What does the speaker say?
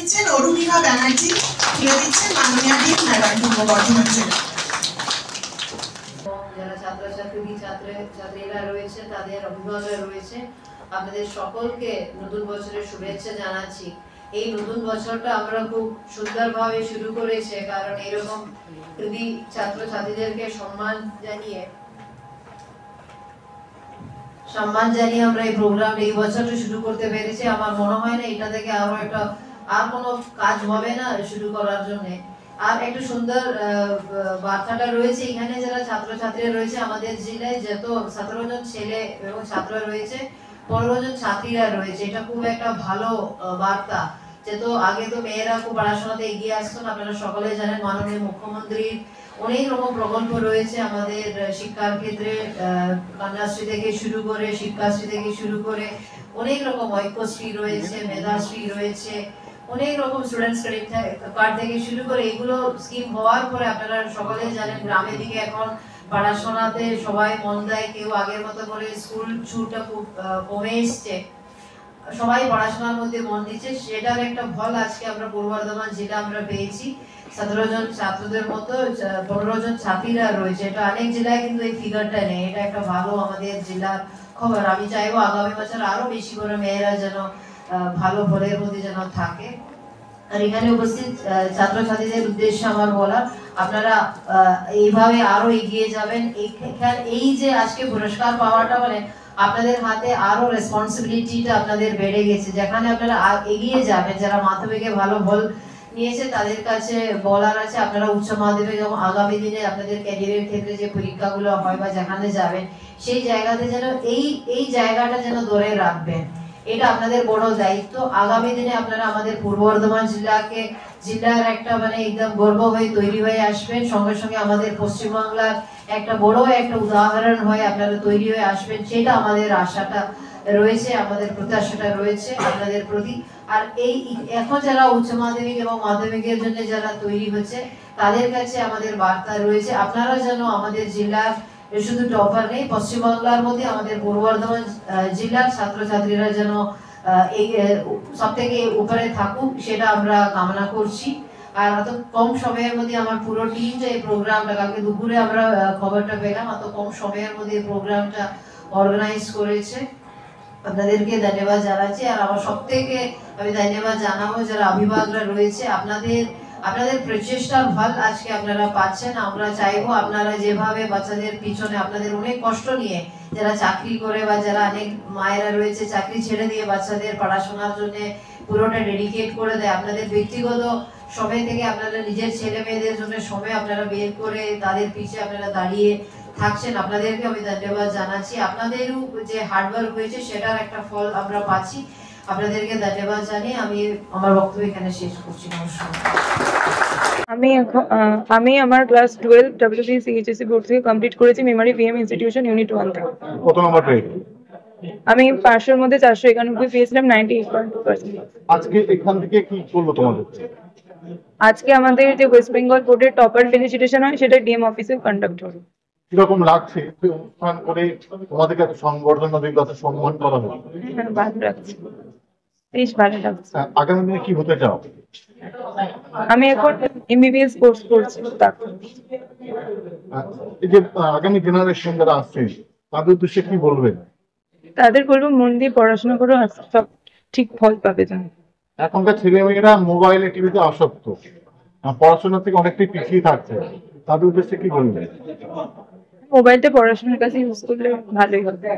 দিচ্ছেন অরুণিমা ব্যানার্জি, তুলে দিচ্ছেন মাননীয়া ডিন ম্যাডাম পূর্ব বর্ধমান জেলা। যারা ছাত্রছাত্রী ছাত্রীরা রয়েছে, তাদের অভিভাবকরা রয়েছে, আপনাদের সকলকে নতুন বছরের শুভেচ্ছা জানাচ্ছি। এই নতুন বছরটা আমরা খুব সুন্দরভাবে শুরু করেছে, কারণ এরকম যদি ছাত্রছাত্রীদেরকে সম্মান জানিয়ে আমরা এই প্রোগ্রাম এই বছরটা শুরু করতে পেরেছি। আমার মনে হয় না এটা থেকে আর কোনো কাজ হবে না শুরু করার জন্য। আর একটা সুন্দর বার্তাটা রয়েছে এখানে, যারা ছাত্রছাত্রীরা রয়েছে আমাদের জেলায়, যত 17 জন ছেলে এবং ছাত্র রয়েছে, 15 জন ছাত্রীরা রয়েছে। এটা খুব একটা ভালো বার্তা। যেহেতু আগে তো মেয়েরা খুব পড়াশোনাতে এগিয়ে আসতো না, আপনারা সকলে জানেন মাননীয় মুখ্যমন্ত্রীর অনেক রকম প্রকল্প রয়েছে আমাদের শিক্ষার ক্ষেত্রে, কন্যাশ্রী থেকে শুরু করে, শিক্ষাশ্রী থেকে শুরু করে অনেক রকম ঐক্যশ্রী রয়েছে, মেধাশ্রী রয়েছে, অনেক রকম স্টুডেন্টস ক্রেডিট কার্ড থেকে শুরু করে এগুলো স্কিম হওয়ার পরে আপনারা সকলে জানেন গ্রামের দিকে এখন পড়াশোনাতে সবাই মন দেয়। কেউ আগের মতো করে স্কুল ছুটটা খুব কমে এসছে, সবাই পড়াশোনার মধ্যে মন দিচ্ছে। সেটার একটা ফল আজকে আমরা পূর্ব বর্ধমান জেলা আমরা পেয়েছি। 17 জন ছাত্রদের মতো 15 জন ছাত্রীরা রয়েছে। এটা অনেক জেলায় কিন্তু এই ফিগারটা নেই। এটা একটা ভালো আমাদের জেলার খবর। আমি চাইবো আগামী বছর আরো বেশি করে মেয়েরা যেন ভালো ফলের মধ্যে যেন থাকে। আর এখানে উপস্থিত ছাত্রছাত্রীদের উদ্দেশ্যে আমার বলা, আপনারা এইভাবে আরো এগিয়ে যাবেন। এই যে আজকে পুরস্কার পাওয়াটা মানে আপনাদের হাতে আরো রেসপন্সিবিলিটিটা আপনাদের বেড়ে গেছে। যেখানে আপনারা এগিয়ে যাবেন, যারা মাধ্যমিকে ভালো ফল নিয়েছে তাদের কাছে বলার আছে, আপনারা উচ্চ মাধ্যমিক এবং আগামী দিনে আপনাদের ক্যারিয়ারের ক্ষেত্রে যে পরীক্ষাগুলো হয় বা যেখানে যাবেন, সেই জায়গাতে যেন এই জায়গাটা যেন ধরে রাখবেন। এটা আপনাদের বড় দায়িত্ব। আগামী দিনে আপনারা আমাদের পূর্ব বর্ধমান জেলার একটা মানে একদম গর্ব হয়ে তৈরি হয়ে আসবেন। সঙ্গে সঙ্গে আমাদের পশ্চিমবাংলার একটা বড় একটা উদাহরণ হয়ে আপনারা তৈরি হয়ে আসবেন। সেটা আমাদের আশাটা রয়েছে, আমাদের প্রত্যাশাটা রয়েছে আপনাদের প্রতি। আর এখন যারা উচ্চ মাধ্যমিক এবং মাধ্যমিকের জন্য যারা তৈরি হচ্ছে, তাদের কাছে আমাদের বার্তা রয়েছে, আপনারা যেন আমাদের জেলার শুধু টপার নেই, পশ্চিমবাংলার মধ্যে আমাদের পূর্ব বর্ধমান জেলার ছাত্রছাত্রীরা যেন এই সব থেকে উপরে থাকুক, সেটা আমরা কামনা করছি। আর এত কম সময়ের মধ্যে আমার পুরো টিম যে এই প্রোগ্রামটা, কালকে দুপুরে আমরা খবরটা পেলাম, এত কম সময়ের মধ্যে এই প্রোগ্রামটা অর্গানাইজ করেছে, আপনাদেরকে ধন্যবাদ জানাচ্ছি। আর আমার সব থেকে আমি ধন্যবাদ জানাবো যারা অভিভাবকরা রয়েছে, আপনাদের প্রচেষ্টার ফল আজকে আপনারা পাচ্ছেন। আমরা চাইবো আপনারা যেভাবে বাচ্চাদের পিছনে আপনাদের অনেক কষ্ট নিয়ে, যারা চাকরি করে বা যারা অনেক মায়েরা রয়েছে চাকরি ছেড়ে দিয়ে বাচ্চাদের পড়াশোনার জন্য পুরোটা ডেডিকেট করে দেয়, আপনাদের ব্যক্তিগত সময় থেকে আপনারা নিজের ছেলে মেয়েদের জন্য সময় আপনারা বের করে তাদের পিছে আপনারা দাঁড়িয়ে থাকছেন, আপনাদেরকে আমি ধন্যবাদ জানাচ্ছি। আপনাদেরও যে হার্ডওয়ার্ক হয়েছে সেটার একটা ফল আমরা পাচ্ছি। আপনাদেরকে ধন্যবাদ জানিয়ে আমি আমার বক্তব্য এখানে শেষ করছি। নমস্কার। আমি আমার ক্লাস 12 WBCHSC বোর্ড থেকে কমপ্লিট করেছি মেমারি PM ইনস্টিটিউশন ইউনিট 1 থেকে। কত নম্বর পেয়েছো? আমি 500 মধ্যে 491 পেয়েছিলাম, 98.2%। আজকে এখান থেকে কি করলো তোমাদের? আজকে আমাদের যে ওয়েস্ট বেঙ্গল বোর্ডের টপার ফেলিসিটেশন হয় সেটা ডিএম অফিসে কন্ডাক্ট হবে। কিরকম লাগছে অনুষ্ঠান করে তোমাদেরকে এত সংবর্ধনা দিল, এত সম্মান করা হলো? হ্যাঁ, ভালো লাগছে, বেশ ভালো লাগছে। আগামী দিনে কি হতে চাও? আমি এখন MBBS কোর্স করছি। এই যে আগামী জেনারেশন যারা আসছে তাদের উদ্দেশ্যে কি বলবেন? তাদের বলবো মন দিয়ে পড়াশোনা করো, সব ঠিক ফল পাবে। এখনকার ছেলে মেয়েরা মোবাইলে টিভিতে আসক্ত, পড়াশোনা থেকে অনেকটাই পিছিয়ে থাকছে, তাদের উদ্দেশ্যে কি বলবেন? মোবাইলটা পড়াশোনার কাছে ইউজ করলে ভালোই হবে।